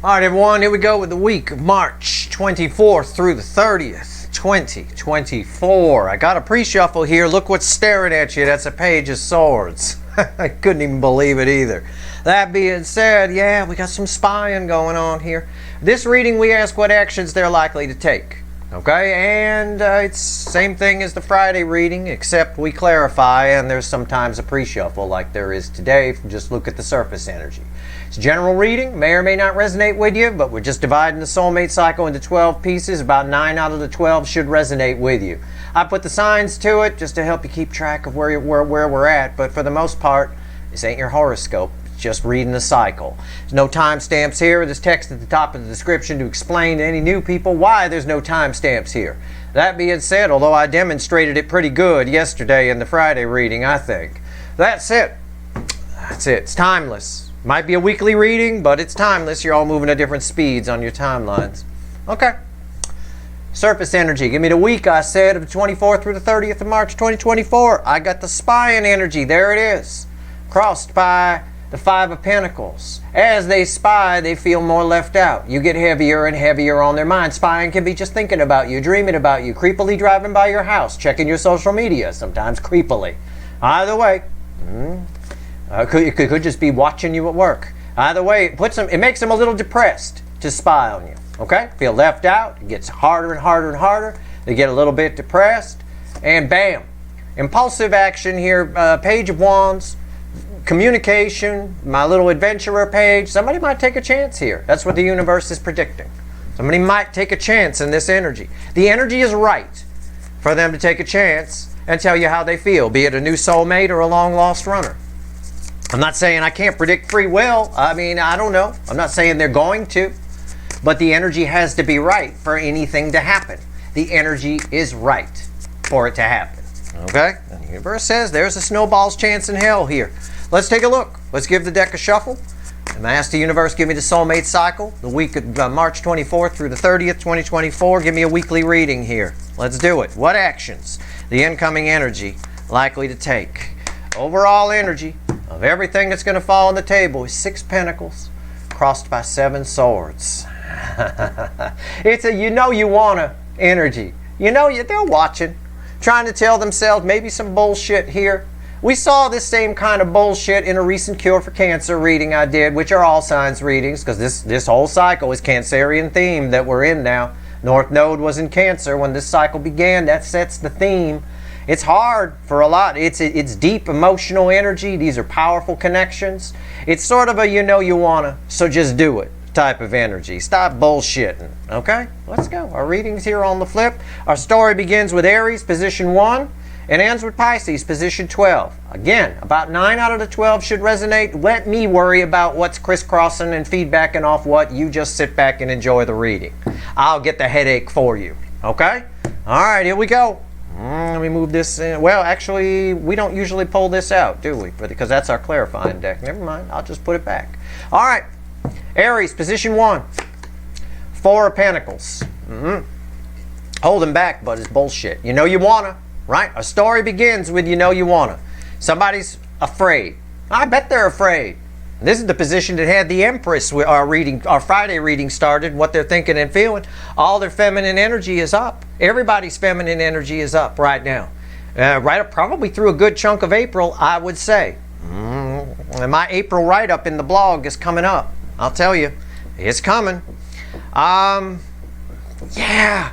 All right, everyone, here we go with the week of March 24th through the 30th, 2024. I got a pre-shuffle here. Look what's staring at you. That's a page of swords. I couldn't even believe it either. That being said, yeah, we got some spying going on here. This reading, we ask what actions they're likely to take. Okay, and it's same thing as the Friday reading, except we clarify, and there's sometimes a pre-shuffle like there is today. Just look at the surface energy. It's a general reading, may or may not resonate with you, but we're just dividing the soulmate cycle into 12 pieces. About 9 out of the 12 should resonate with you. I put the signs to it just to help you keep track of where we're at, but for the most part, this ain't your horoscope. It's just reading the cycle. There's no timestamps here. There's text at the top of the description to explain to any new people why there's no timestamps here. That being said, although I demonstrated it pretty good yesterday in the Friday reading, I think. That's it. That's it. It's timeless. Might be a weekly reading, but it's timeless. You're all moving at different speeds on your timelines. Okay. Surface energy. Give me the week, I said, of the 24th through the 30th of March 2024. I got the spying energy. There it is. Crossed by the Five of Pentacles. As they spy, they feel more left out. You get heavier and heavier on their mind. Spying can be just thinking about you, dreaming about you, creepily driving by your house, checking your social media, sometimes creepily. Either way, it could just be watching you at work. Either way, it makes them a little depressed to spy on you. Okay? Feel left out. It gets harder and harder and harder. They get a little bit depressed. And bam. Impulsive action here. Page of Wands. Communication. My little adventurer page. Somebody might take a chance here. That's what the universe is predicting. Somebody might take a chance in this energy. The energy is right for them to take a chance and tell you how they feel, be it a new soulmate or a long-lost runner. I'm not saying I can't predict free will. I mean, I don't know. I'm not saying they're going to. But the energy has to be right for anything to happen. The energy is right for it to happen. Okay? And the universe says there's a snowball's chance in hell here. Let's take a look. Let's give the deck a shuffle. And I ask the universe, give me the soulmate cycle, the week of March 24th through the 30th, 2024. Give me a weekly reading here. Let's do it. What actions the incoming energy likely to take? Overall energy of everything that's going to fall on the table is 6 pentacles crossed by 7 swords. It's a you-know-you-wanna energy. They're watching, trying to tell themselves maybe some bullshit here. We saw this same kind of bullshit in a recent Cure for Cancer reading I did, which are all signs readings, because this whole cycle is Cancerian theme that we're in now. North Node was in Cancer when this cycle began. That sets the theme. It's hard for a lot. It's deep emotional energy. These are powerful connections. It's sort of a you-know-you-wanna, so just do it type of energy. Stop bullshitting. Okay? Let's go. Our reading's here on the flip. Our story begins with Aries, position 1, and ends with Pisces, position 12. Again, about 9 out of the 12 should resonate. Let me worry about what's crisscrossing and feedbacking off what. You just sit back and enjoy the reading. I'll get the headache for you. Okay? All right, here we go. Let me move this in. Well, actually, we don't usually pull this out, do we? Because that's our clarifying deck. Never mind. I'll just put it back. All right. Aries, position 1. 4 of Pentacles. Holding back, but it's bullshit. You know you wanna, right? A story begins with you know you wanna. Somebody's afraid. I bet they're afraid. This is the position that had the Empress, our Friday reading started, what they're thinking and feeling. All their feminine energy is up. Everybody's feminine energy is up right now. Right up probably through a good chunk of April, I would say. And my April write-up in the blog is coming up. I'll tell you. It's coming. Yeah.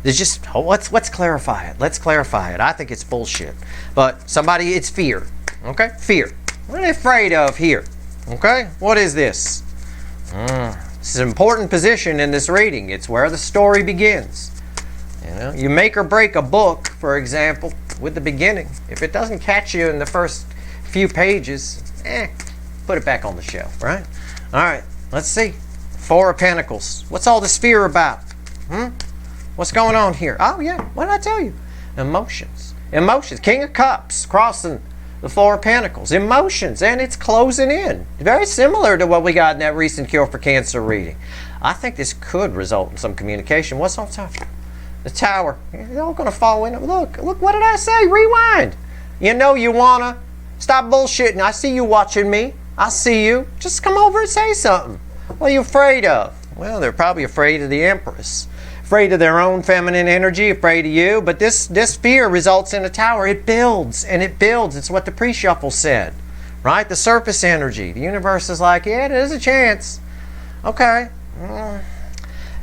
There's just, let's clarify it. Let's clarify it. I think it's bullshit. But it's fear. Okay? Fear. What are they afraid of here? Okay, what is this? This is an important position in this reading. It's where the story begins. You make or break a book, for example, with the beginning. If it doesn't catch you in the first few pages, put it back on the shelf, right? All right, let's see. 4 of Pentacles. What's all this fear about? What's going on here? Oh, yeah, what did I tell you? Emotions. Emotions. King of Cups crossing the 4 of Pentacles. Emotions, and it's closing in. Very similar to what we got in that recent Cure for Cancer reading. I think this could result in some communication. What's on top? The Tower. They're all going to fall in. Look, what did I say? Rewind. You know you want to. Stop bullshitting. I see you watching me. I see you. Just come over and say something. What are you afraid of? Well, they're probably afraid of the Empress. Afraid of their own feminine energy, afraid of you. But this fear results in a tower. It builds and it builds. It's what the pre-shuffle said. Right? The surface energy. The universe is like, yeah, there's a chance. Okay.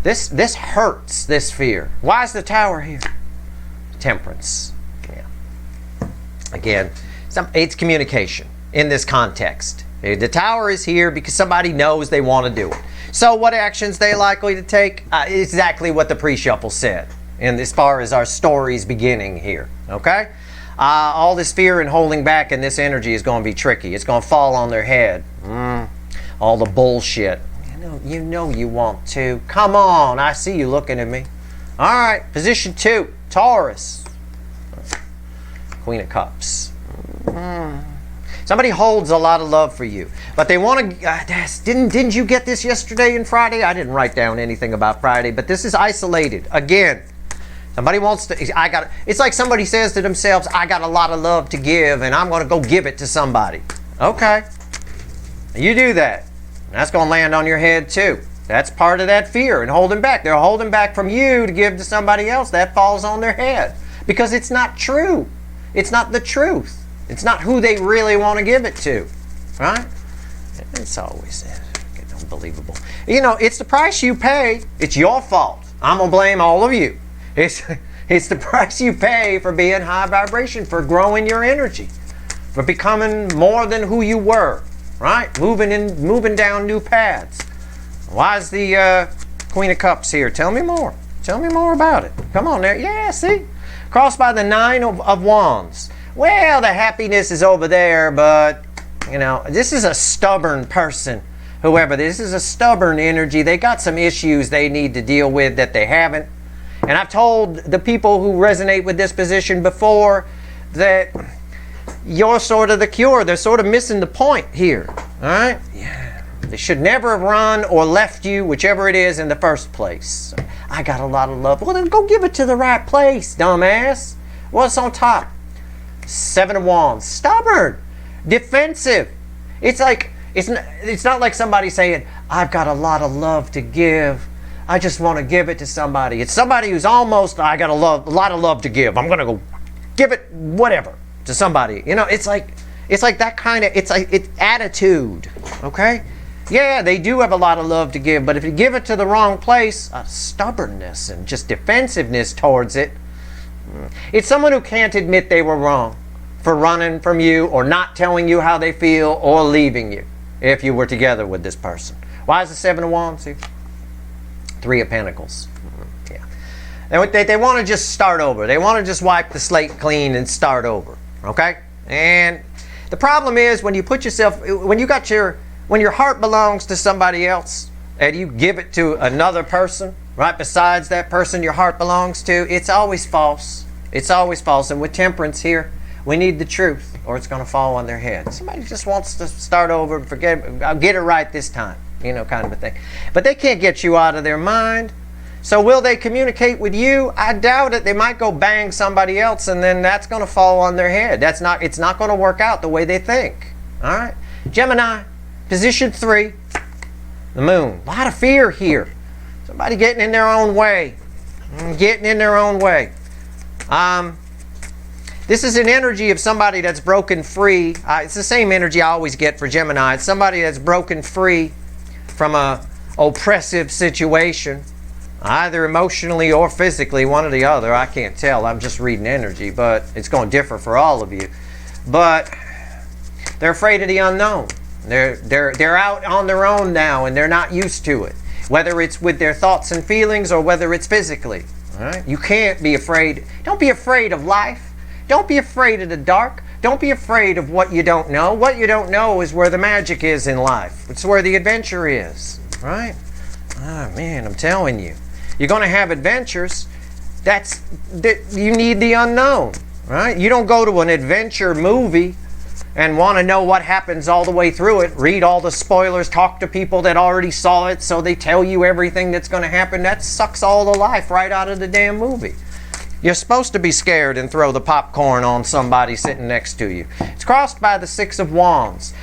This hurts, this fear. Why is the tower here? Temperance. Yeah. Again, it's communication in this context. The tower is here because somebody knows they want to do it. So what actions they likely to take? Exactly what the pre-shuffle said. And as far as our story's beginning here. Okay? All this fear and holding back and this energy is going to be tricky. It's going to fall on their head. All the bullshit. You know you want to. Come on, I see you looking at me. All right, position 2, Taurus. Queen of Cups. Somebody holds a lot of love for you, but they want to. Didn't you get this yesterday and Friday? I didn't write down anything about Friday, but this is isolated. Again, somebody wants to. It's like somebody says to themselves, "I got a lot of love to give, and I'm going to go give it to somebody." Okay, you do that. That's going to land on your head too. That's part of that fear and holding back. They're holding back from you to give to somebody else. That falls on their head because it's not true. It's not the truth. It's not who they really want to give it to. Right? It's always unbelievable. You know, it's the price you pay. It's your fault. I'm going to blame all of you. It's the price you pay for being high vibration, for growing your energy, for becoming more than who you were. Right? Moving down new paths. Why is the Queen of Cups here? Tell me more. Tell me more about it. Come on there. Yeah, see? Crossed by the 9 of Wands. Well, the happiness is over there, but, you know, this is a stubborn person. Whoever, this is a stubborn energy. They got some issues they need to deal with that they haven't. And I've told the people who resonate with this position before that you're sort of the cure. They're sort of missing the point here. All right? Yeah. They should never have run or left you, whichever it is, in the first place. I got a lot of love. Well, then go give it to the right place, dumbass. What's on top? 7 of Wands. Stubborn. Defensive. It's like, it's not like somebody saying, I've got a lot of love to give. I just want to give it to somebody. It's somebody who's almost, I got a lot of love to give. I'm going to go give it whatever to somebody. You know, it's like that kind of, it's attitude. Okay? Yeah, they do have a lot of love to give, but if you give it to the wrong place, stubbornness and just defensiveness towards it. It's someone who can't admit they were wrong for running from you or not telling you how they feel or leaving you if you were together with this person. Why is the 7 of Wands here? 3 of Pentacles. Yeah. They want to just start over. They want to just wipe the slate clean and start over. Okay? And the problem is when you put yourself, when your heart belongs to somebody else and you give it to another person, right besides that person your heart belongs to, it's always false. It's always false. And with temperance here, we need the truth or it's going to fall on their head. Somebody just wants to start over and forget, I'll get it right this time, you know, kind of a thing. But they can't get you out of their mind. So will they communicate with you? I doubt it. They might go bang somebody else and then that's going to fall on their head. It's not going to work out the way they think. All right? Gemini, position 3, the Moon. A lot of fear here. Somebody getting in their own way. Getting in their own way. This is an energy of somebody that's broken free. It's the same energy I always get for Gemini. It's somebody that's broken free from a oppressive situation, either emotionally or physically, one or the other. I can't tell. I'm just reading energy, but it's going to differ for all of you. But they're afraid of the unknown. They're out on their own now, and they're not used to it. Whether it's with their thoughts and feelings or whether it's physically. All right? You can't be afraid. Don't be afraid of life. Don't be afraid of the dark. Don't be afraid of what you don't know. What you don't know is where the magic is in life. It's where the adventure is. Right? Oh, man, I'm telling you. You're going to have adventures. You need the unknown. Right? You don't go to an adventure movie and want to know what happens all the way through it, read all the spoilers, talk to people that already saw it so they tell you everything that's going to happen. That sucks all the life right out of the damn movie. You're supposed to be scared and throw the popcorn on somebody sitting next to you. It's crossed by the 6 of Wands.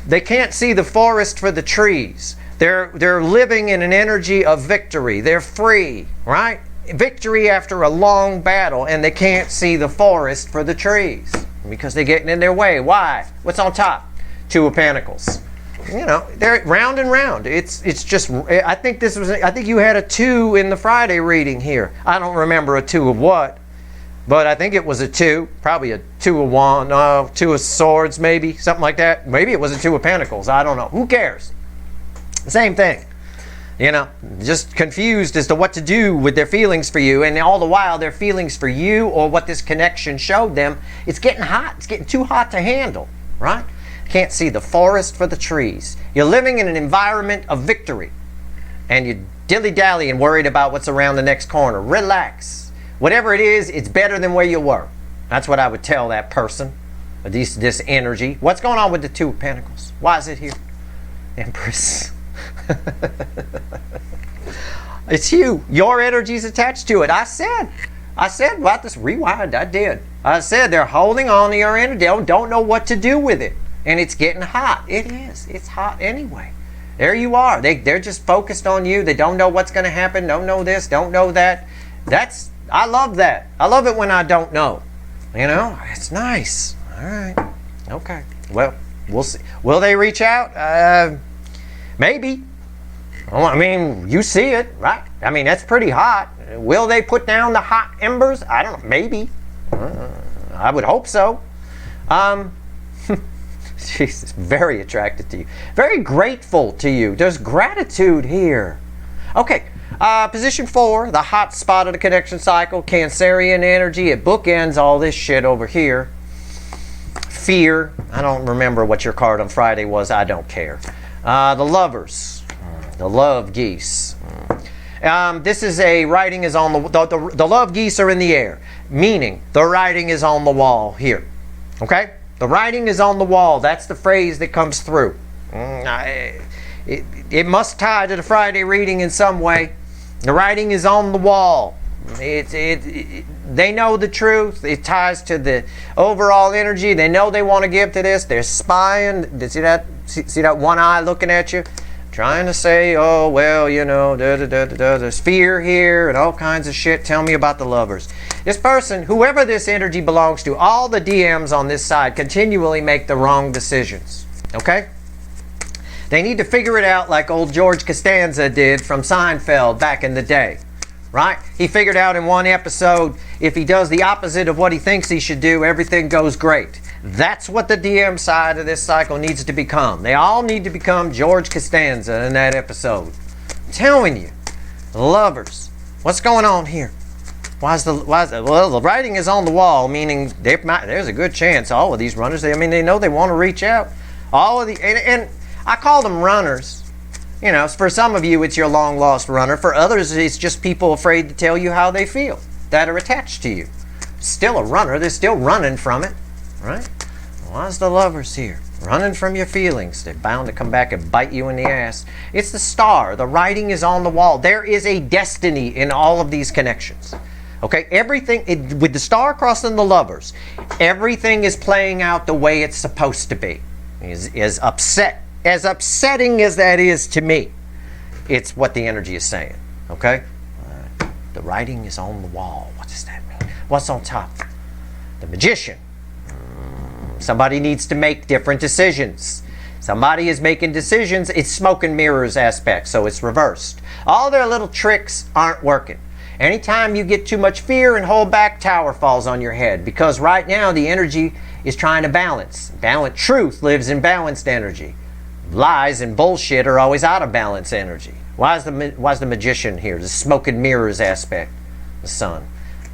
They can't see the forest for the trees. They're living in an energy of victory. They're free, right? Victory after a long battle, and they can't see the forest for the trees because they're getting in their way. Why? What's on top? Two of Pentacles. You know, they're round and round. It's just, I think you had a 2 in the Friday reading here. I don't remember a 2 of what, but I think it was a 2, probably a 2 of Wands, 2 of Swords, maybe, something like that. Maybe it was a 2 of Pentacles. I don't know. Who cares? Same thing. You know, just confused as to what to do with their feelings for you, and all the while their feelings for you or what this connection showed them, it's getting hot. It's getting too hot to handle, right? Can't see the forest for the trees. You're living in an environment of victory, and you're dilly-dally and worried about what's around the next corner. Relax. Whatever it is, it's better than where you were. That's what I would tell that person, this energy. What's going on with the 2 of Pentacles? Why is it here? Empress. It's you. Your energy's attached to it. I said, well, this rewind, I did. I said they're holding on to your energy. They don't know what to do with it. And it's getting hot. It is. It's hot anyway. There you are. They're just focused on you. They don't know what's going to happen. Don't know this. Don't know that. I love that. I love it when I don't know. You know, it's nice. All right. Okay. Well, we'll see. Will they reach out? Maybe. Well, I mean, you see it, right? I mean, that's pretty hot. Will they put down the hot embers? I don't know. Maybe. I would hope so. Jesus, very attracted to you. Very grateful to you. There's gratitude here. Okay, position 4, the hot spot of the connection cycle, Cancerian energy. It bookends all this shit over here. Fear. I don't remember what your card on Friday was. I don't care. The Lovers. The Love Geese. This is a writing is on the love geese are in the air, meaning the writing is on the wall here. Okay? The writing is on the wall. That's the phrase that comes through. It must tie to the Friday reading in some way. The writing is on the wall. They know the truth. It ties to the overall energy. They know they want to give to this. They're spying. See that one eye looking at you? Trying to say, oh, well, you know, there's fear here and all kinds of shit. Tell me about the Lovers. This person, whoever this energy belongs to, all the DMs on this side continually make the wrong decisions. Okay? They need to figure it out like old George Costanza did from Seinfeld back in the day. Right? He figured out in one episode, if he does the opposite of what he thinks he should do, everything goes great. That's what the DM side of this cycle needs to become. They all need to become George Costanza in that episode. I'm telling you. Lovers. What's going on here? Well, the writing is on the wall, meaning there's a good chance all of these runners, they know they want to reach out. All of and I call them runners. You know, for some of you, it's your long-lost runner. For others, it's just people afraid to tell you how they feel that are attached to you. Still a runner. They're still running from it, right? Why's the Lovers here? Running from your feelings. They're bound to come back and bite you in the ass. It's the Star. The writing is on the wall. There is a destiny in all of these connections. Okay? Everything, with the Star crossing the Lovers, everything is playing out the way it's supposed to be. As upsetting as that is to me, it's what the energy is saying. Okay? The writing is on the wall. What does that mean? What's on top? The Magician. Somebody needs to make different decisions. Somebody is making decisions. It's smoke and mirrors aspect, so it's reversed. All their little tricks aren't working. Anytime you get too much fear and hold back, tower falls on your head, because right now the energy is trying to balance. Truth lives in balanced energy. Lies and bullshit are always out of balance energy. Why is the Magician here? The smoke and mirrors aspect. The Sun.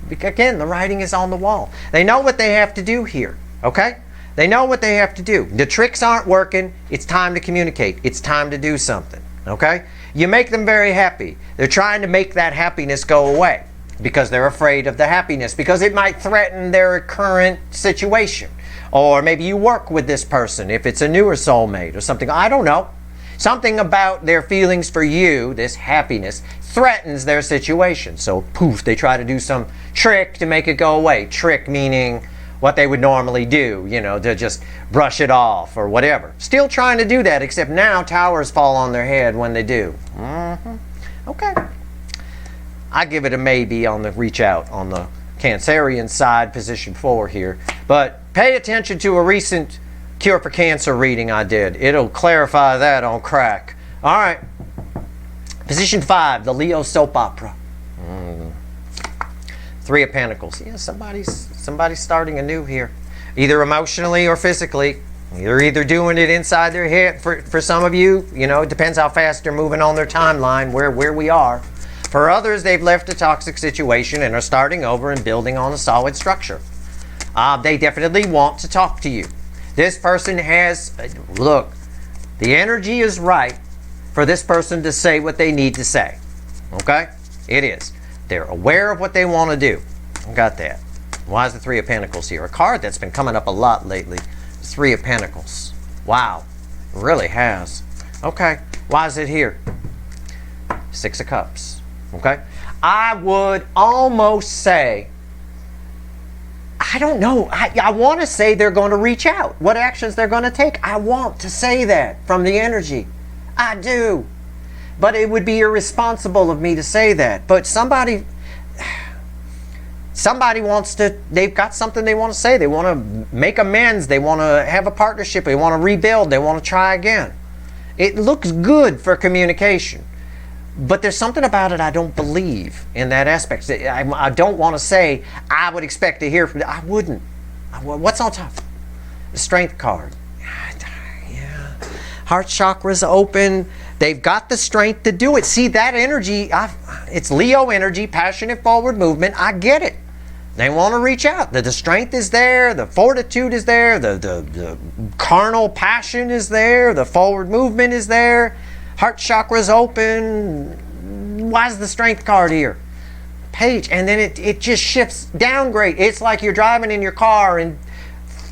Because again, the writing is on the wall. They know what they have to do here. Okay? They know what they have to do. The tricks aren't working. It's time to communicate. It's time to do something. Okay? You make them very happy. They're trying to make that happiness go away because they're afraid of the happiness, because it might threaten their current situation. Or maybe you work with this person if it's a newer soulmate or something. I don't know. Something about their feelings for you, this happiness, threatens their situation. So poof, they try to do some trick to make it go away. Trick meaning what they would normally do, you know, to just brush it off or whatever. Still trying to do that, except now towers fall on their head when they do. Okay. I give it a maybe on the reach out on the Cancerian side, position 4 here. But pay attention to a recent Cure for Cancer reading I did. It'll clarify that on crack. All right. Position 5, the Leo soap opera. 3 of Pentacles. Yeah, somebody's starting anew here, either emotionally or physically. They're either doing it inside their head. For some of you, you know, it depends how fast they're moving on their timeline, where we are. For others, they've left a toxic situation and are starting over and building on a solid structure. They definitely want to talk to you. This person has, look, the energy is right for this person to say what they need to say. Okay? It is. They're aware of what they want to do. Got that. Why is the 3 of Pentacles here? A card that's been coming up a lot lately. The 3 of Pentacles. Wow. It really has. Okay. Why is it here? 6 of Cups. Okay? I would almost say, I don't know. I want to say they're going to reach out. What actions they're going to take. I want to say that from the energy. I do. But it would be irresponsible of me to say that. But somebody wants to, they've got something they want to say. They want to make amends. They want to have a partnership. They want to rebuild. They want to try again. It looks good for communication. But there's something about it I don't believe in that aspect. I don't want to say I would expect to hear from them. I wouldn't. What's on top? The Strength card. Yeah. Heart chakra's open. They've got the strength to do it. See, that energy, it's Leo energy, passionate forward movement. I get it. They want to reach out. The strength is there. The fortitude is there. The carnal passion is there. The forward movement is there. Heart chakra's open. Why is the Strength card here? Page. And then it just shifts downgrade. It's like you're driving in your car in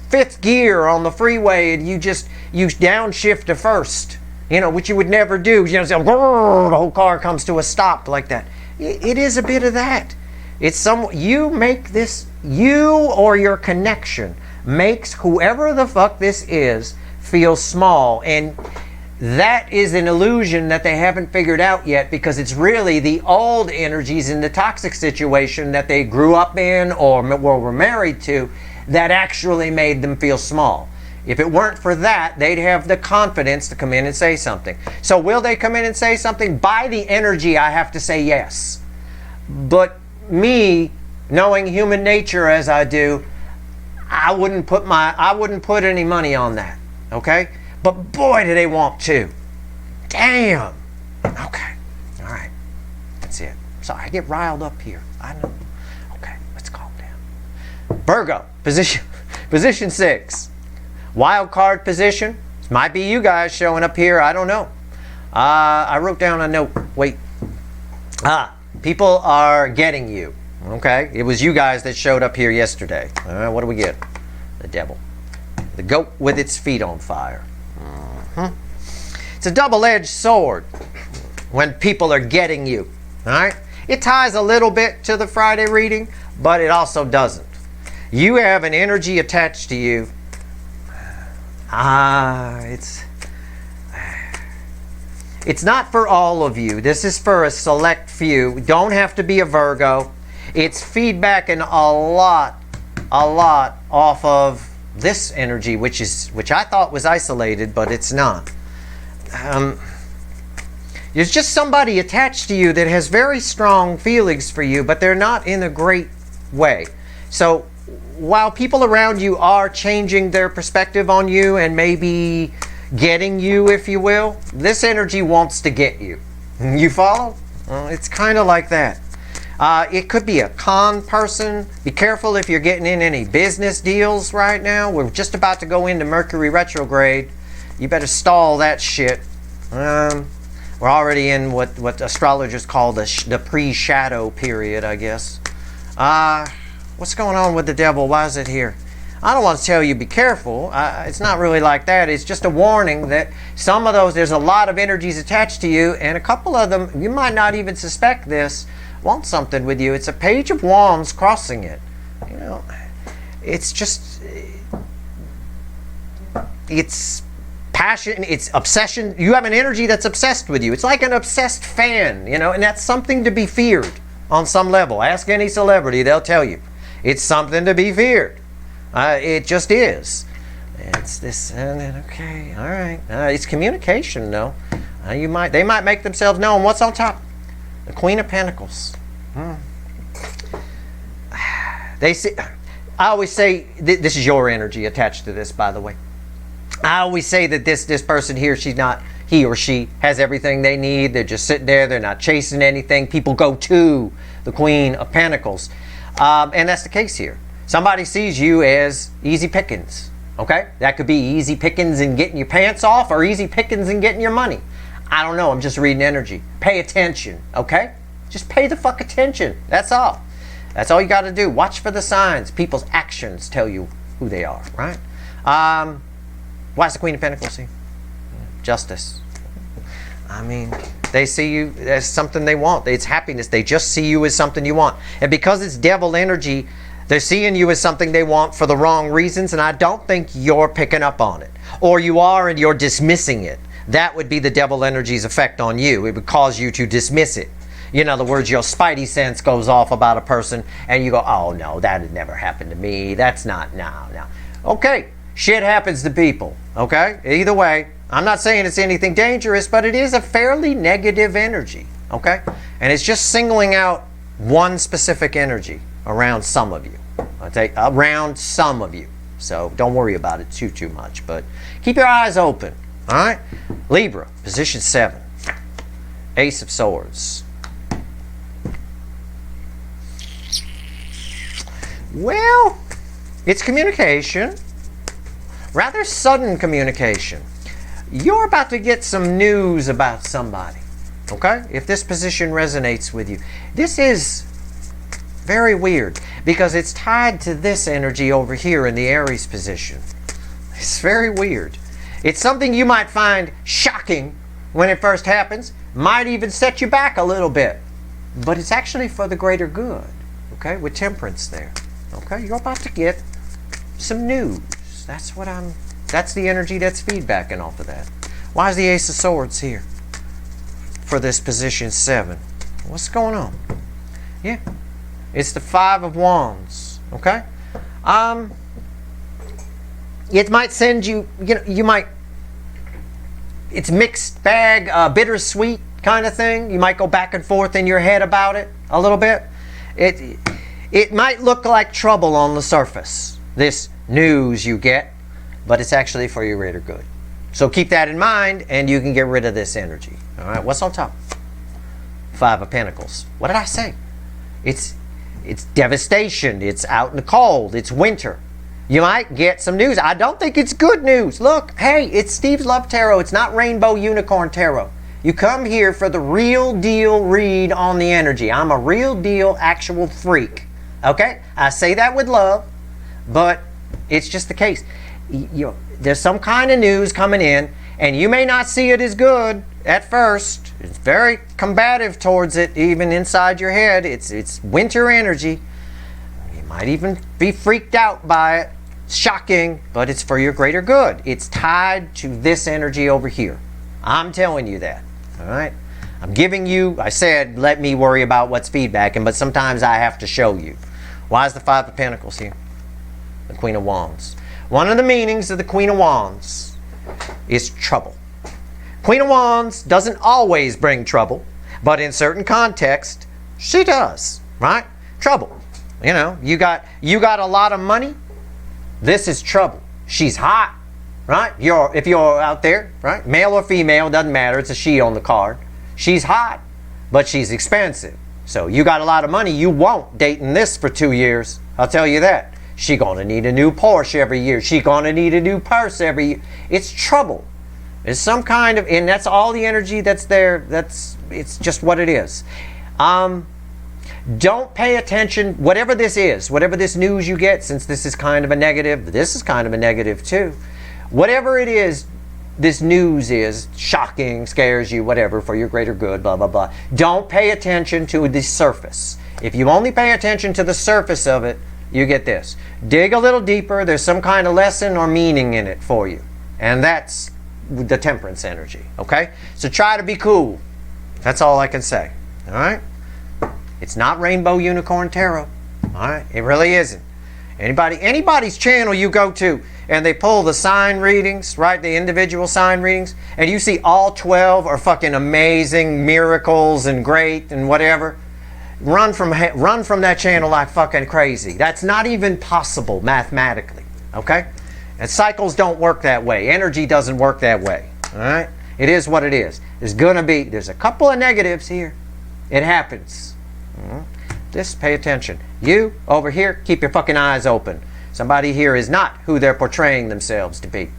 5th gear on the freeway and you downshift to 1st. You know, which you would never do. You know, so, the whole car comes to a stop like that. It is a bit of that. It's you make this, you or your connection makes whoever the fuck this is feel small. And that is an illusion that they haven't figured out yet, because it's really the old energies in the toxic situation that they grew up in or were married to that actually made them feel small. If it weren't for that, they'd have the confidence to come in and say something. So will they come in and say something? By the energy, I have to say yes. But me, knowing human nature as I do, I wouldn't put any money on that. Okay? But boy, do they want to. Damn. Okay. All right. That's it. Sorry, I get riled up here. I know. Okay, let's calm down. Virgo, position 6. Wild card position. This might be you guys showing up here. I don't know. I wrote down a note. Wait. People are getting you. Okay. It was you guys that showed up here yesterday. What do we get? The Devil. The goat with its feet on fire. It's a double-edged sword when people are getting you. All right. It ties a little bit to the Friday reading, but it also doesn't. You have an energy attached to you. It's not for all of you. This is for a select few. Don't have to be a Virgo. It's feedbacking a lot off of this energy, which I thought was isolated, but it's not. There's just somebody attached to you that has very strong feelings for you, but they're not in a great way. So while people around you are changing their perspective on you and maybe getting you, if you will, this energy wants to get you. You follow? It's kind of like that. It could be a con person. Be careful if you're getting in any business deals right now. We're just about to go into Mercury retrograde. You better stall that shit. We're already in what astrologers call the pre-shadow period, I guess. What's going on with the Devil? Why is it here? I don't want to tell you be careful. It's not really like that. It's just a warning that some of those, there's a lot of energies attached to you, and a couple of them, you might not even suspect this, want something with you. It's a Page of Wands crossing it. You know, it's just, it's passion, it's obsession. You have an energy that's obsessed with you. It's like an obsessed fan, you know, and that's something to be feared on some level. Ask any celebrity, they'll tell you. It's something to be feared. It just is. It's this, okay, all right. It's communication, though. They might make themselves known. What's on top? The Queen of Pentacles. They see. I always say this is your energy attached to this, by the way. I always say that this person here, he or she has everything they need. They're just sitting there. They're not chasing anything. People go to the Queen of Pentacles, and that's the case here. Somebody sees you as easy pickings. Okay, that could be easy pickings in getting your pants off, or easy pickings in getting your money. I don't know. I'm just reading energy. Pay attention. Okay, just pay the fuck attention. That's all. That's all you got to do. Watch for the signs. People's actions tell you who they are, right? Why is the Queen of Pentacles here? Justice. I mean, they see you as something they want. It's happiness. They just see you as something you want. And because it's devil energy, they're seeing you as something they want for the wrong reasons, and I don't think you're picking up on it. Or you are and you're dismissing it. That would be the devil energy's effect on you. It would cause you to dismiss it. In other words, your spidey sense goes off about a person, and you go, oh no, that had never happened to me. That's not, no. Okay, shit happens to people, okay? Either way, I'm not saying it's anything dangerous, but it is a fairly negative energy, okay? And it's just singling out one specific energy around some of you. Around some of you. So don't worry about it too much, but keep your eyes open, all right? Libra, position 7. Ace of Swords. Well, it's communication. Rather sudden communication. You're about to get some news about somebody. Okay? If this position resonates with you. This is very weird because it's tied to this energy over here in the Aries position. It's very weird. It's something you might find shocking when it first happens. Might even set you back a little bit. But it's actually for the greater good. Okay? With Temperance there. Okay? You're about to get some news. That's the energy that's feedbacking off of that. Why is the Ace of Swords here for this position 7? What's going on? Yeah. It's the 5 of Wands. Okay? It might send you, you might, it's mixed bag, bittersweet kind of thing. You might go back and forth in your head about it a little bit. It might look like trouble on the surface, this news you get, but it's actually for your greater good. So keep that in mind, and you can get rid of this energy. All right, what's on top? 5 of Pentacles. What did I say? It's devastation. It's out in the cold. It's winter. You might get some news. I don't think it's good news. Look, hey, it's Steve's Love Tarot. It's not Rainbow Unicorn Tarot. You come here for the real deal read on the energy. I'm a real deal actual freak. Okay? I say that with love, but it's just the case. There's some kind of news coming in, and you may not see it as good at first. It's very combative towards it, even inside your head. It's winter energy. You might even be freaked out by it. Shocking, but it's for your greater good. It's tied to this energy over here. I'm telling you that. All right? I'm giving you, I said, let me worry about what's feedbacking, but sometimes I have to show you. Why is the 5 of Pentacles here? The Queen of Wands. One of the meanings of the Queen of Wands is trouble. Queen of Wands doesn't always bring trouble, but in certain contexts, she does, right? Trouble. You got a lot of money. This is trouble. She's hot, right? If you're out there, right? Male or female, doesn't matter. It's a she on the card. She's hot, but she's expensive. So you got a lot of money. You won't dating this for 2 years. I'll tell you that. She gonna need a new Porsche every year. She gonna need a new purse every year. It's trouble. It's some kind of, and that's all the energy that's there. It's just what it is. Don't pay attention, whatever this is, whatever this news you get, since this is kind of a negative, this is kind of a negative too. Whatever it is, this news is shocking, scares you, whatever, for your greater good, blah, blah, blah. Don't pay attention to the surface. If you only pay attention to the surface of it, you get this. Dig a little deeper. There's some kind of lesson or meaning in it for you. And that's the temperance energy, okay? So try to be cool. That's all I can say, all right? It's not Rainbow Unicorn Tarot, all right? It really isn't. Anybody's channel you go to and they pull the sign readings, right? The individual sign readings, and you see all 12 are fucking amazing, miracles and great and whatever. Run from that channel like fucking crazy. That's not even possible mathematically, okay? And cycles don't work that way. Energy doesn't work that way, all right? It is what it is. There's a couple of negatives here. It happens. Just pay attention. You, over here, keep your fucking eyes open. Somebody here is not who they're portraying themselves to be.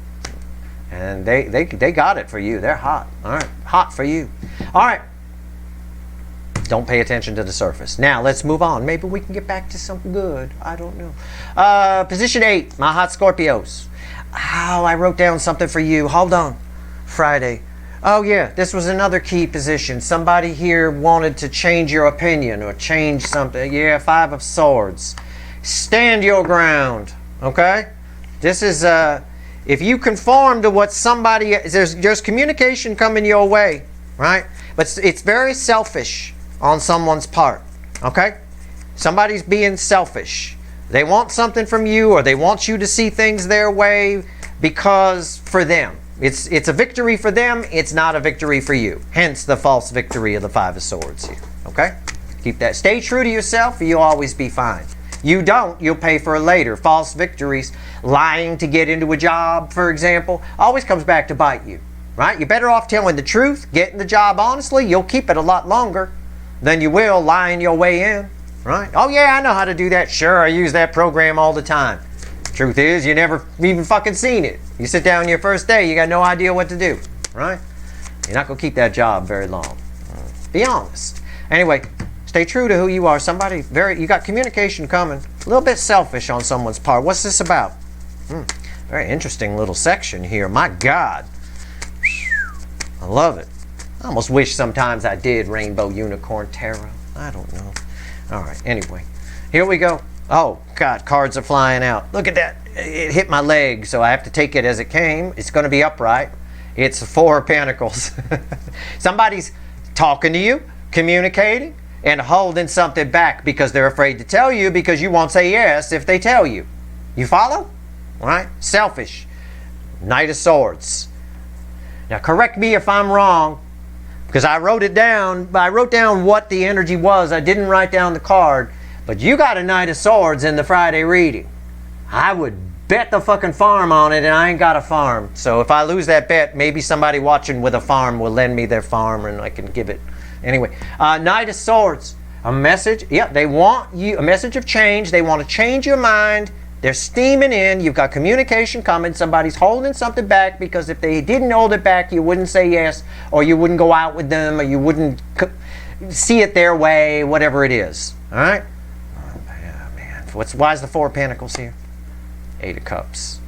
And they got it for you. They're hot, all right? Hot for you. All right. Don't pay attention to the surface. Now, let's move on. Maybe we can get back to something good. I don't know. Position 8, my hot Scorpios. Oh, I wrote down something for you. Hold on. Friday. Oh, yeah, this was another key position. Somebody here wanted to change your opinion or change something. Yeah, 5 of Swords. Stand your ground, okay? This is, if you conform to what somebody, there's communication coming your way, right? But it's very selfish on someone's part, okay? Somebody's being selfish. They want something from you, or they want you to see things their way because for them. It's a victory for them, it's not a victory for you. Hence the false victory of the 5 of Swords here, okay? Keep that. Stay true to yourself, you'll always be fine. You don't, you'll pay for it later. False victories, lying to get into a job, for example, always comes back to bite you, right? You're better off telling the truth, getting the job honestly, you'll keep it a lot longer than you will lying your way in, right? Oh yeah, I know how to do that. Sure, I use that program all the time. Truth is, you never even fucking seen it. You sit down your first day, you got no idea what to do, right? You're not going to keep that job very long. Be honest. Anyway, stay true to who you are. You got communication coming. A little bit selfish on someone's part. What's this about? Very interesting little section here. My God. I love it. I almost wish sometimes I did Rainbow Unicorn Tarot. I don't know. All right, anyway. Here we go. Oh, God, cards are flying out. Look at that. It hit my leg, so I have to take it as it came. It's going to be upright. It's 4 of Pentacles. Somebody's talking to you, communicating, and holding something back because they're afraid to tell you because you won't say yes if they tell you. You follow? All right? Selfish. Knight of Swords. Now, correct me if I'm wrong, because I wrote it down. I wrote down what the energy was. I didn't write down the card. But you got a Knight of Swords in the Friday reading. I would bet the fucking farm on it, and I ain't got a farm. So if I lose that bet, maybe somebody watching with a farm will lend me their farm and I can give it. Anyway, Knight of Swords. A message. Yeah, they want you, a message of change. They want to change your mind. They're steaming in. You've got communication coming. Somebody's holding something back because if they didn't hold it back, you wouldn't say yes, or you wouldn't go out with them, or you wouldn't see it their way, whatever it is. All right? Why is the 4 of Pentacles here? 8 of Cups.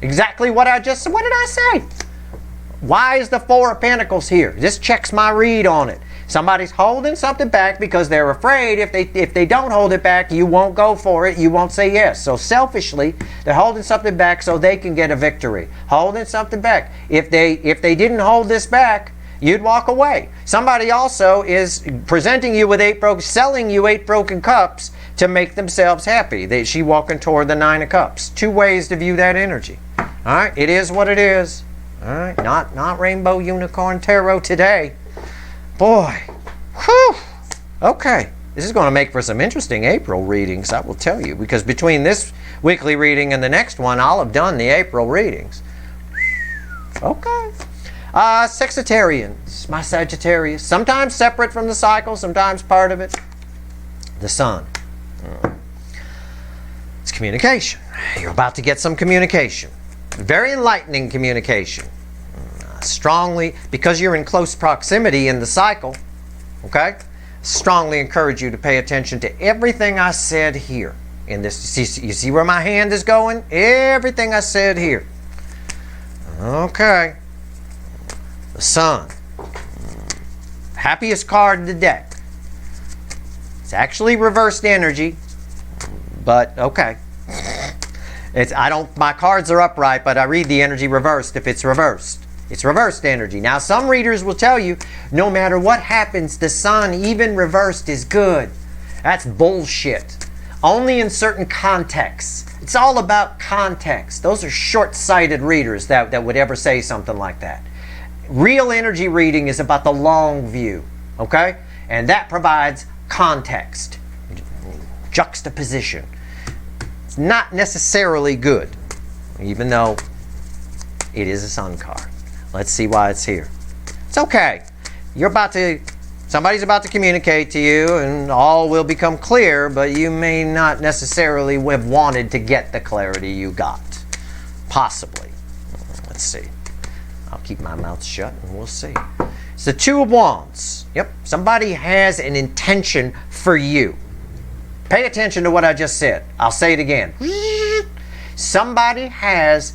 Exactly what what did I say? Why is the 4 of Pentacles here? This checks my read on it. Somebody's holding something back because they're afraid if they don't hold it back, you won't go for it, you won't say yes. So selfishly, they're holding something back so they can get a victory. Holding something back. If they didn't hold this back, you'd walk away. Somebody also is presenting you with selling you 8 broken cups to make themselves happy. She walking toward the 9 of Cups. 2 ways to view that energy. All right, it is what it is. All right, not Rainbow Unicorn Tarot today. Boy, whew. Okay, this is going to make for some interesting April readings, I will tell you, because between this weekly reading and the next one, I'll have done the April readings. Okay. Sagittarians, my Sagittarius. Sometimes separate from the cycle, sometimes part of it. The Sun. It's communication. You're about to get some communication. Very enlightening communication. Strongly, because you're in close proximity in the cycle, okay? Strongly encourage you to pay attention to everything I said here. In this, you see where my hand is going? Everything I said here. Okay. The Sun. Happiest card in the deck. It's actually reversed energy, but okay. My cards are upright, but I read the energy reversed if it's reversed. It's reversed energy. Now, some readers will tell you, no matter what happens, the sun, even reversed, is good. That's bullshit. Only in certain contexts. It's all about context. Those are short-sighted readers that would ever say something like that. Real energy reading is about the long view, okay? And that provides context, juxtaposition. It's not necessarily good, even though it is a sun card. Let's see why it's here. It's okay. Somebody's about to communicate to you, and all will become clear, but you may not necessarily have wanted to get the clarity you got. Possibly. Let's see. I'll keep my mouth shut, and we'll see. It's the Two of Wands. Yep. Somebody has an intention for you. Pay attention to what I just said. I'll say it again. Somebody has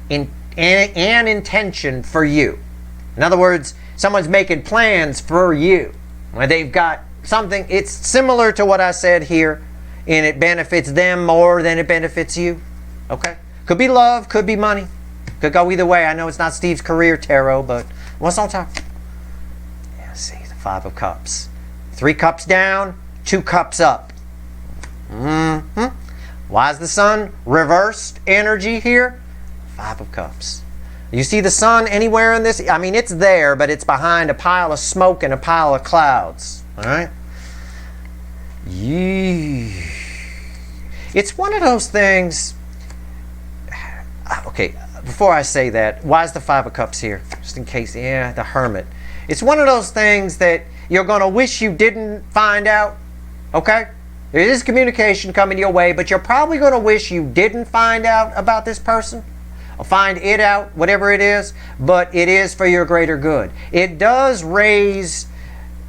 an intention for you. In other words, someone's making plans for you. When they've got something, it's similar to what I said here, and it benefits them more than it benefits you. Okay? Could be love, could be money. Could go either way. I know it's not Steve's career tarot, but what's on top? Yeah, see, the Five of Cups. 3 cups down, 2 cups up. Why is the sun reversed energy here? 5 of Cups. You see the sun anywhere in this? I mean, it's there, but it's behind a pile of smoke and a pile of clouds. All right? It's one of those things. Okay, before I say that, why is the 5 of Cups here? Just in case, yeah, the Hermit. It's one of those things that you're going to wish you didn't find out. Okay? There is communication coming your way, but you're probably going to wish you didn't find out about this person. Or find it out, whatever it is, but it is for your greater good. It does raise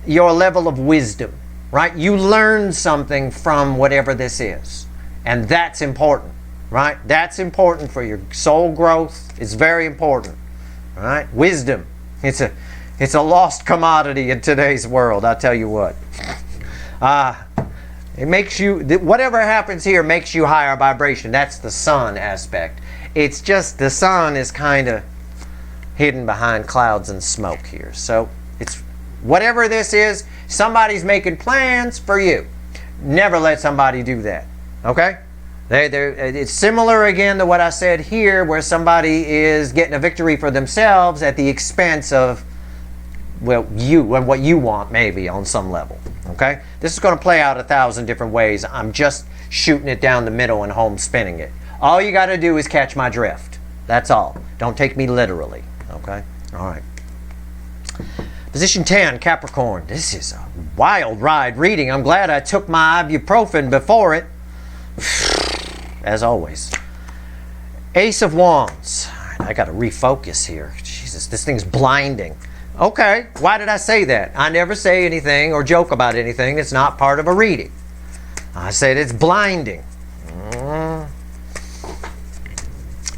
your level of wisdom, right? You learn something from whatever this is. And that's important, right? That's important for your soul growth. It's very important, right? Wisdom. It's a lost commodity in today's world, I'll tell you what. It makes you, whatever happens here makes you higher vibration. That's the sun aspect. It's just the sun is kind of hidden behind clouds and smoke here. So it's whatever this is, somebody's making plans for you. Never let somebody do that. Okay? It's similar again to what I said here, where somebody is getting a victory for themselves at the expense of, well, you and what you want, maybe on some level. Okay? This is going to play out 1,000 different ways. I'm just shooting it down the middle and home spinning it. All you got to do is catch my drift. That's all. Don't take me literally. Okay? All right. Position 10, Capricorn. This is a wild ride reading. I'm glad I took my ibuprofen before it. As always. Ace of Wands. All right, I got to refocus here. Jesus, this thing's blinding. Okay, why did I say that? I never say anything or joke about anything that's not part of a reading. I said it's blinding.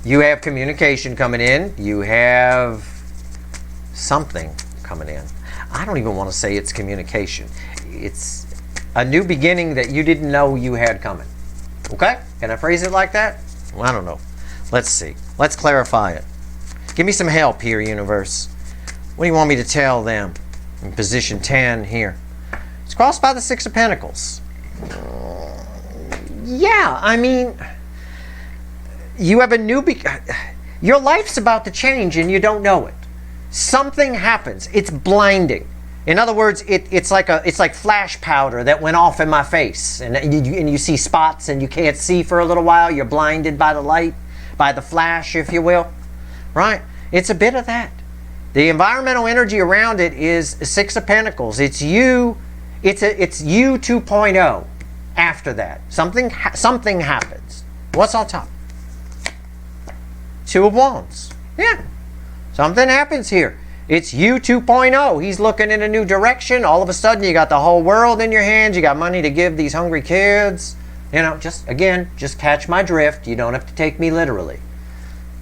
You have communication coming in. You have something coming in. I don't even want to say it's communication. It's a new beginning that you didn't know you had coming. Okay? Can I phrase it like that? Well, I don't know. Let's see. Let's clarify it. Give me some help here, universe. What do you want me to tell them? In position 10 here. It's crossed by the 6 of Pentacles. Yeah, I mean, you have a new your life's about to change and you don't know it. Something happens. It's blinding. In other words, it's like flash powder that went off in my face, and you see spots and you can't see for a little while. You're blinded by the light, by the flash, if you will. Right? It's a bit of that. The environmental energy around it is 6 of Pentacles. It's you. It's you 2.0. After that, something happens. What's on top? 2 of Wands. Yeah, something happens here. It's you 2.0. He's looking in a new direction. All of a sudden, you got the whole world in your hands. You got money to give these hungry kids. You know, just catch my drift. You don't have to take me literally.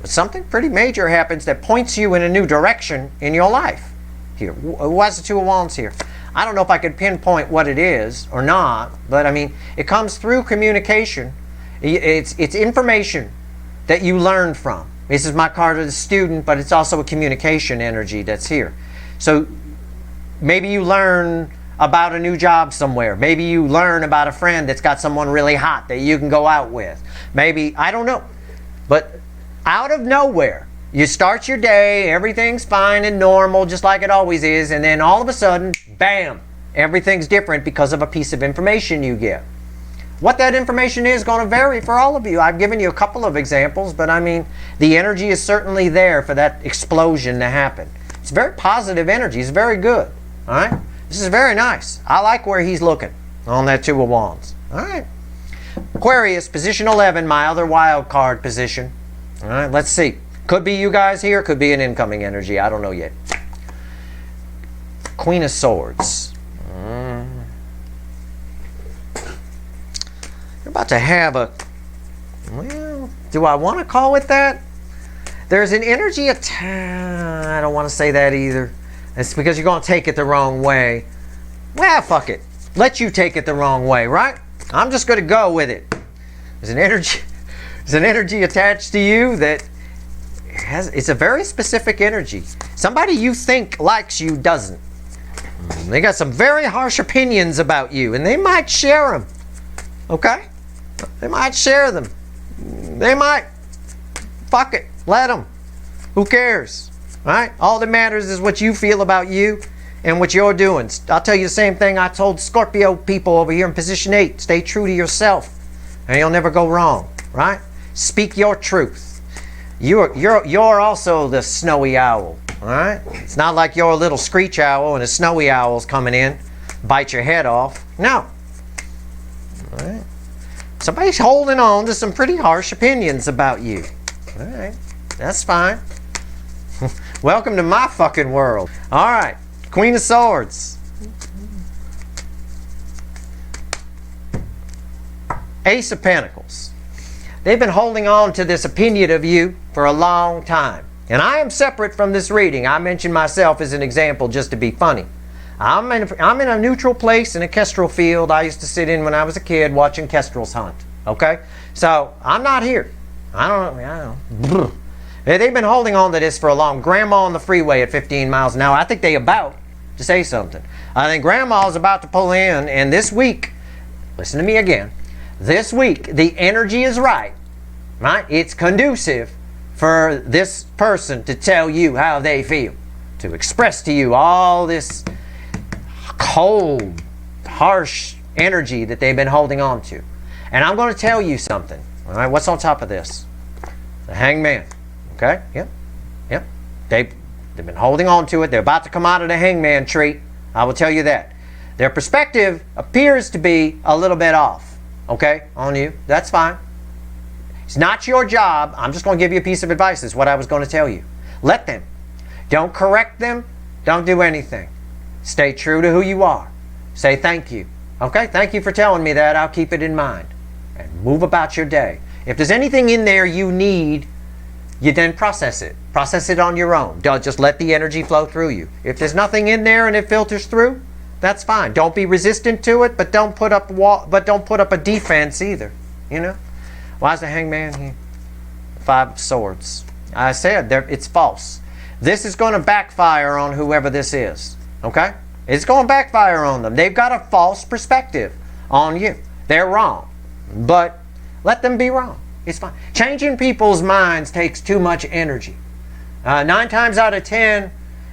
But something pretty major happens that points you in a new direction in your life. Here, why is the 2 of Wands here? I don't know if I could pinpoint what it is or not, but I mean, it comes through communication. It's information that you learn from. This is my card of the student, but it's also a communication energy that's here. So maybe you learn about a new job somewhere. Maybe you learn about a friend that's got someone really hot that you can go out with. Maybe, I don't know. But out of nowhere, you start your day, everything's fine and normal, just like it always is, and then all of a sudden, bam, everything's different because of a piece of information you get. What that information is going to vary for all of you. I've given you a couple of examples, but I mean, the energy is certainly there for that explosion to happen. It's very positive energy. It's very good. All right? This is very nice. I like where he's looking on that Two of Wands. All right. Aquarius, position 11, my other wild card position. All right, let's see. Could be you guys here. Could be an incoming energy. I don't know yet. Queen of Swords. You're about to have a, well, do I want to call it that? There's an energy attack. I don't want to say that either. It's because you're going to take it the wrong way. Well, fuck it. Let you take it the wrong way, right? I'm just going to go with it. There's an energy attached to you that it's a very specific energy. Somebody you think likes you doesn't. They got some very harsh opinions about you, and they might share them. Okay? They might share them. They might. Fuck it. Let them. Who cares? Right? All that matters is what you feel about you and what you're doing. I'll tell you the same thing I told Scorpio people over here in position 8. Stay true to yourself, and you'll never go wrong. Right? Speak your truth. You're also the snowy owl. All right? It's not like you're a little screech owl and a snowy owl's coming in, bite your head off. No. All right? Somebody's holding on to some pretty harsh opinions about you. All right? That's fine. Welcome to my fucking world. All right. Queen of Swords. Ace of Pentacles. They've been holding on to this opinion of you for a long time. And I am separate from this reading. I mention myself as an example just to be funny. I'm in a neutral place in a kestrel field I used to sit in when I was a kid watching kestrels hunt. Okay? So, I'm not here. I don't know. They've been holding on to this for a long. Grandma on the freeway at 15 miles an hour. I think they about to say something. I think Grandma's about to pull in, and this week, listen to me again, this week the energy is right. It's conducive for this person to tell you how they feel, to express to you all this cold, harsh energy that they've been holding on to. And I'm going to tell you something. All right, what's on top of this? The Hangman. Okay? Yep. They've been holding on to it. They're about to come out of the Hangman tree. I will tell you that. Their perspective appears to be a little bit off. Okay? On you. That's fine. It's not your job. I'm just going to give you a piece of advice. Is what I was going to tell you. Let them. Don't correct them. Don't do anything. Stay true to who you are. Say thank you. Okay? Thank you for telling me that. I'll keep it in mind. And move about your day. If there's anything in there you need, you then process it. Process it on your own. Don't just let the energy flow through you. If there's nothing in there and it filters through, that's fine. Don't be resistant to it, but don't put up a defense either. You know? Why is the Hangman here? 5 of Swords. I said it's false. This is going to backfire on whoever this is. Okay? It's going to backfire on them. They've got a false perspective on you. They're wrong. But let them be wrong. It's fine. Changing people's minds takes too much energy. 9 times out of 10,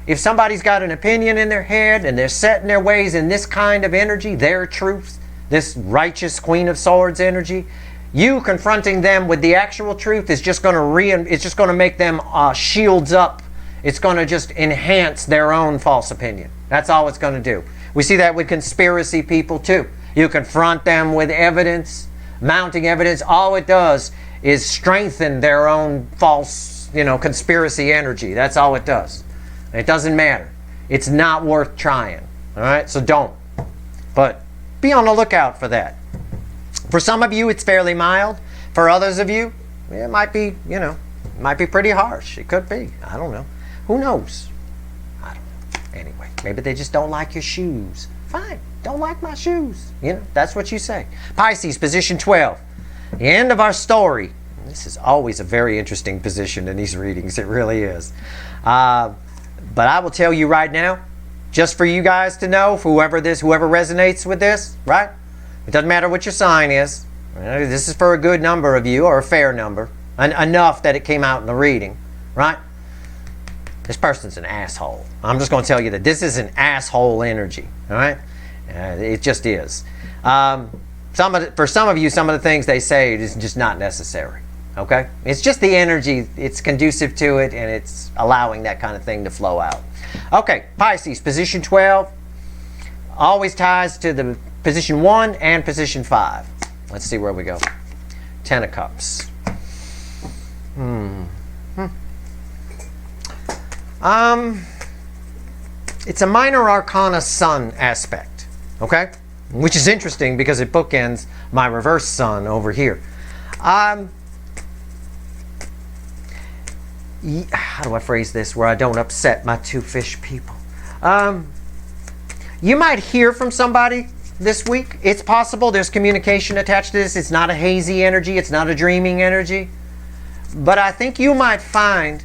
if somebody's got an opinion in their head and they're set in their ways in this kind of energy, their truth, this righteous Queen of Swords energy, you confronting them with the actual truth is just going to make them shields up. It's going to just enhance their own false opinion. That's all it's going to do. We see that with conspiracy people too. You confront them with evidence, mounting evidence. All it does is strengthen their own false, conspiracy energy. That's all it does. It doesn't matter. It's not worth trying. All right? So don't. But be on the lookout for that. For some of you, it's fairly mild. For others of you, it might be, might be pretty harsh. It could be. I don't know. Who knows? I don't know. Anyway, maybe they just don't like your shoes. Fine, don't like my shoes. You know, that's what you say. Pisces, position 12. The end of our story. This is always a very interesting position in these readings. It really is. But I will tell you right now, just for you guys to know, for whoever resonates with this, right? It doesn't matter what your sign is. This is for a good number of you, or a fair number, enough that it came out in the reading, right? This person's an asshole. I'm just going to tell you that this is an asshole energy, all right? It just is. For some of you, some of the things they say is just not necessary, okay? It's just the energy. It's conducive to it, and it's allowing that kind of thing to flow out. Okay, Pisces, position 12, always ties to the position 1 and position 5. Let's see where we go. 10 of Cups. It's a minor arcana sun aspect, okay? Which is interesting because it bookends my reverse sun over here. How do I phrase this where I don't upset my two fish people? You might hear from somebody this week. It's possible there's communication attached to this. It's not a hazy energy. It's not a dreaming energy. But I think you might find,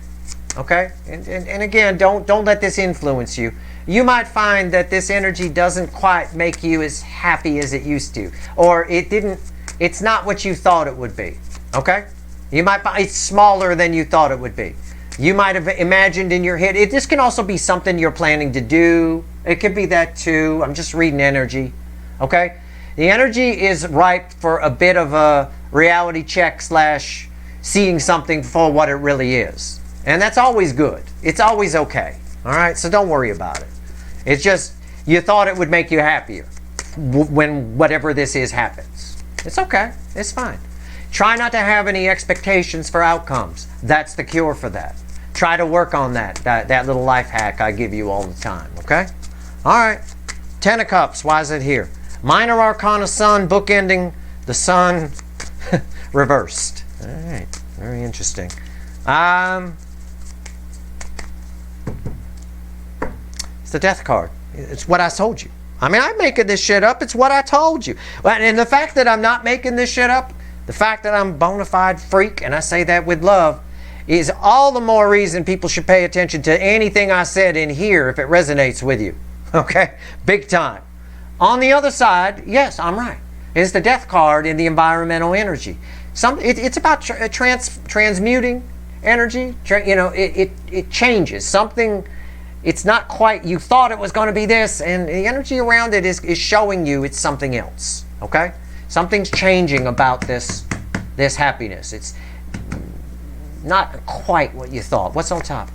okay, and again, don't let this influence you. You might find that this energy doesn't quite make you as happy as it used to, or it's not what you thought it would be, okay? You might find it's smaller than you thought it would be. You might have imagined in your head, this can also be something you're planning to do. It could be that too. I'm just reading energy, okay? The energy is ripe for a bit of a reality check / seeing something for what it really is. And that's always good. It's always okay. All right? So don't worry about it. It's just you thought it would make you happier when whatever this is happens. It's okay. It's fine. Try not to have any expectations for outcomes. That's the cure for that. Try to work on that little life hack I give you all the time. Okay? All right. 10 of Cups. Why is it here? Minor Arcana Sun bookending the Sun reversed. All right. Very interesting. It's the Death card. It's what I told you. I mean, I'm making this shit up. It's what I told you. And the fact that I'm not making this shit up, the fact that I'm a bona fide freak, and I say that with love, is all the more reason people should pay attention to anything I said in here if it resonates with you. Okay? Big time. On the other side, yes, I'm right. It's the Death card in the environmental energy. It's about transmuting energy. It changes. Something, it's not quite, you thought it was going to be this, and the energy around it is showing you it's something else. Okay? Something's changing about this happiness. It's not quite what you thought. What's on top?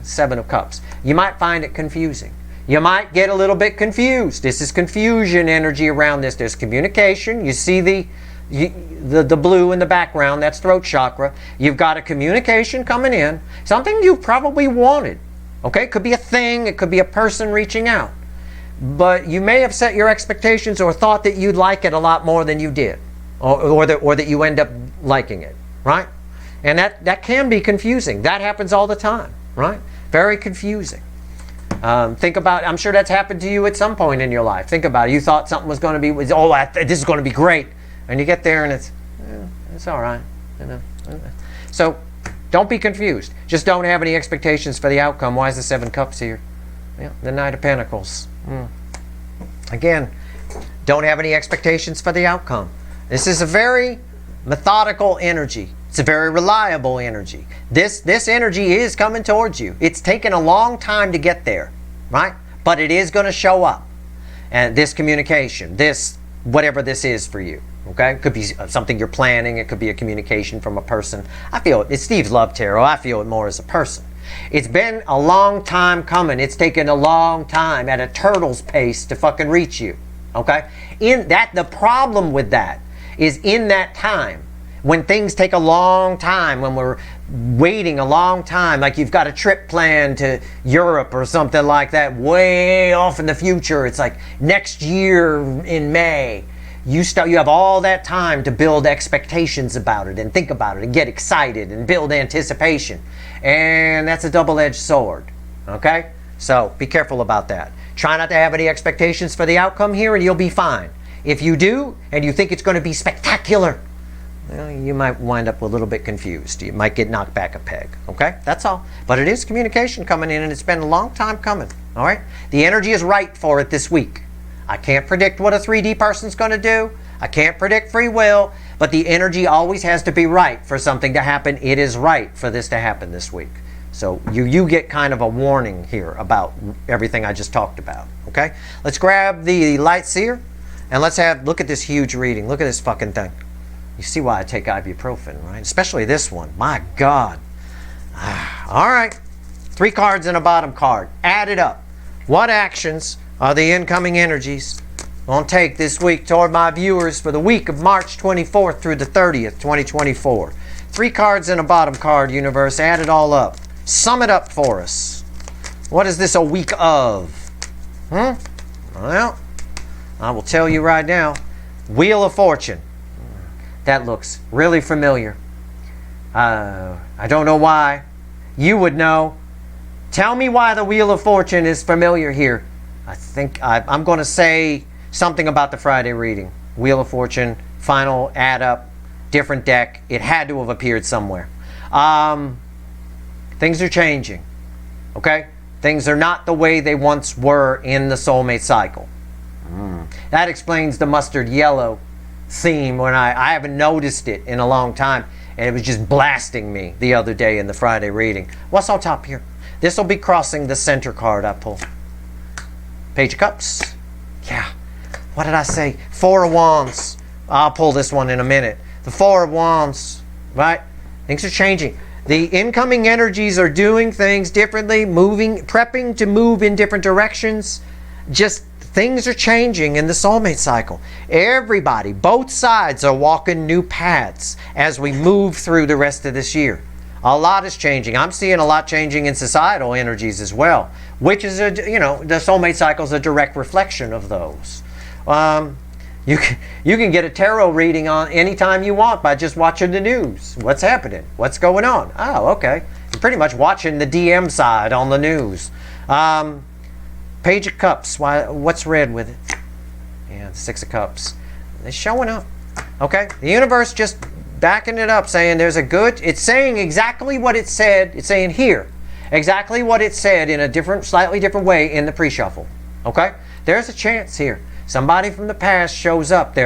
7 of Cups. You might find it confusing. You might get a little bit confused. This is confusion energy around this. There's communication. You see the blue in the background. That's throat chakra. You've got a communication coming in. Something you probably wanted. Okay? It could be a thing. It could be a person reaching out. But you may have set your expectations or thought that you'd like it a lot more than you did. Or that you end up liking it. Right? And that can be confusing. That happens all the time. Right? Very confusing. Think about, I'm sure that's happened to you at some point in your life. Think about it. You thought something was going to be, this is going to be great. And you get there and it's all right. So don't be confused. Just don't have any expectations for the outcome. Why is the 7 Cups here? The Knight of Pentacles. Again, don't have any expectations for the outcome. This is a very methodical energy. It's a very reliable energy. This energy is coming towards you. It's taken a long time to get there, right? But it is going to show up. And this communication, whatever this is for you, okay? It could be something you're planning. It could be a communication from a person. I feel it's Steve's Love Tarot. I feel it more as a person. It's been a long time coming. It's taken a long time at a turtle's pace to fucking reach you, okay? The problem with that is in that time, when things take a long time, when we're waiting a long time, like you've got a trip planned to Europe or something like that, way off in the future, it's like next year in May, you have all that time to build expectations about it and think about it and get excited and build anticipation. And that's a double-edged sword, okay? So be careful about that. Try not to have any expectations for the outcome here and you'll be fine. If you do and you think it's going to be spectacular, well, you might wind up a little bit confused. You might get knocked back a peg. Okay? That's all. But it is communication coming in and it's been a long time coming. All right? The energy is right for it this week. I can't predict what a 3D person's going to do. I can't predict free will. But the energy always has to be right for something to happen. It is right for this to happen this week. So you get kind of a warning here about everything I just talked about. Okay? Let's grab the light seer and let's look at this huge reading. Look at this fucking thing. You see why I take ibuprofen, right? Especially this one. My God. All right. 3 cards and a bottom card. Add it up. What actions are the incoming energies going to take this week toward my viewers for the week of March 24th through the 30th, 2024? 3 cards and a bottom card, universe. Add it all up. Sum it up for us. What is this a week of? Well, I will tell you right now. Wheel of Fortune. That looks really familiar. I don't know why. You would know. Tell me why the Wheel of Fortune is familiar here. I think I'm going to say something about the Friday reading. Wheel of Fortune, final add up, different deck. It had to have appeared somewhere. Things are changing. Okay? Things are not the way they once were in the soulmate cycle. That explains the mustard yellow theme when I haven't noticed it in a long time, and it was just blasting me the other day in the Friday reading. What's on top here? This will be crossing the center card I pull. Page of Cups. Yeah. What did I say? 4 of Wands. I'll pull this one in a minute. The 4 of Wands. Right? Things are changing. The incoming energies are doing things differently, prepping to move in different directions. Just things are changing in the soulmate cycle. Everybody, both sides are walking new paths as we move through the rest of this year. A lot is changing. I'm seeing a lot changing in societal energies as well, which is, the soulmate cycle is a direct reflection of those. You can get a tarot reading on anytime you want by just watching the news. What's happening? What's going on? Oh, okay. You're pretty much watching the DM side on the news. Page of Cups. What's red with it? Yeah, the 6 of Cups. It's showing up. Okay? The universe just backing it up, saying there's a good... It's saying exactly what it said. It's saying here. Exactly what it said in a slightly different way in the pre-shuffle. Okay? There's a chance here. Somebody from the past shows up.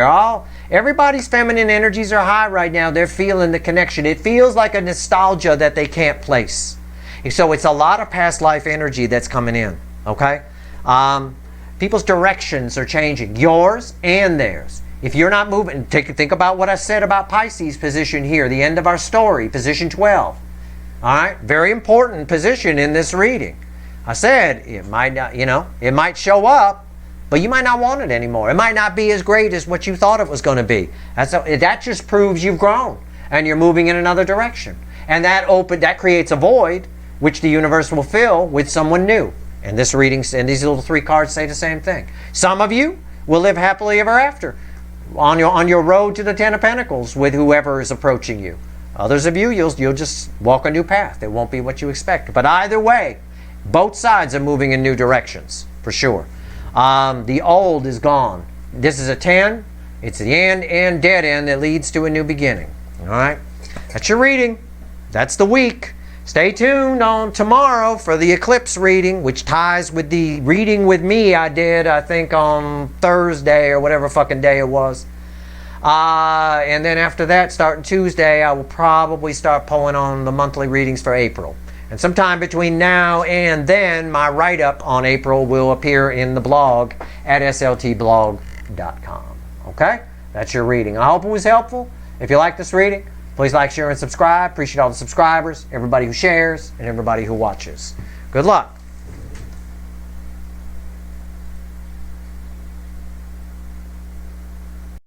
Everybody's feminine energies are high right now. They're feeling the connection. It feels like a nostalgia that they can't place. So it's a lot of past life energy that's coming in. Okay? People's directions are changing. Yours and theirs. If you're not moving, think about what I said about Pisces position here. The end of our story, position 12. All right? Very important position in this reading. I said it might not, it might show up, but you might not want it anymore. It might not be as great as what you thought it was going to be. That just proves you've grown and you're moving in another direction. And that creates a void, which the universe will fill with someone new. And this reading and these little 3 cards say the same thing. Some of you will live happily ever after on your road to the 10 of Pentacles with whoever is approaching you. Others of you, you'll just walk a new path. It won't be what you expect. But either way, both sides are moving in new directions, for sure. The old is gone. This is a 10. It's the end and dead end that leads to a new beginning. All right? That's your reading. That's the week. Stay tuned on tomorrow for the eclipse reading, which ties with the reading with me I did, I think, on Thursday or whatever fucking day it was. And then after that, starting Tuesday, I will probably start pulling on the monthly readings for April. And sometime between now and then, my write-up on April will appear in the blog at sltblog.com. Okay? That's your reading. I hope it was helpful. If you like this reading, please like, share, and subscribe. Appreciate all the subscribers, everybody who shares, and everybody who watches. Good luck.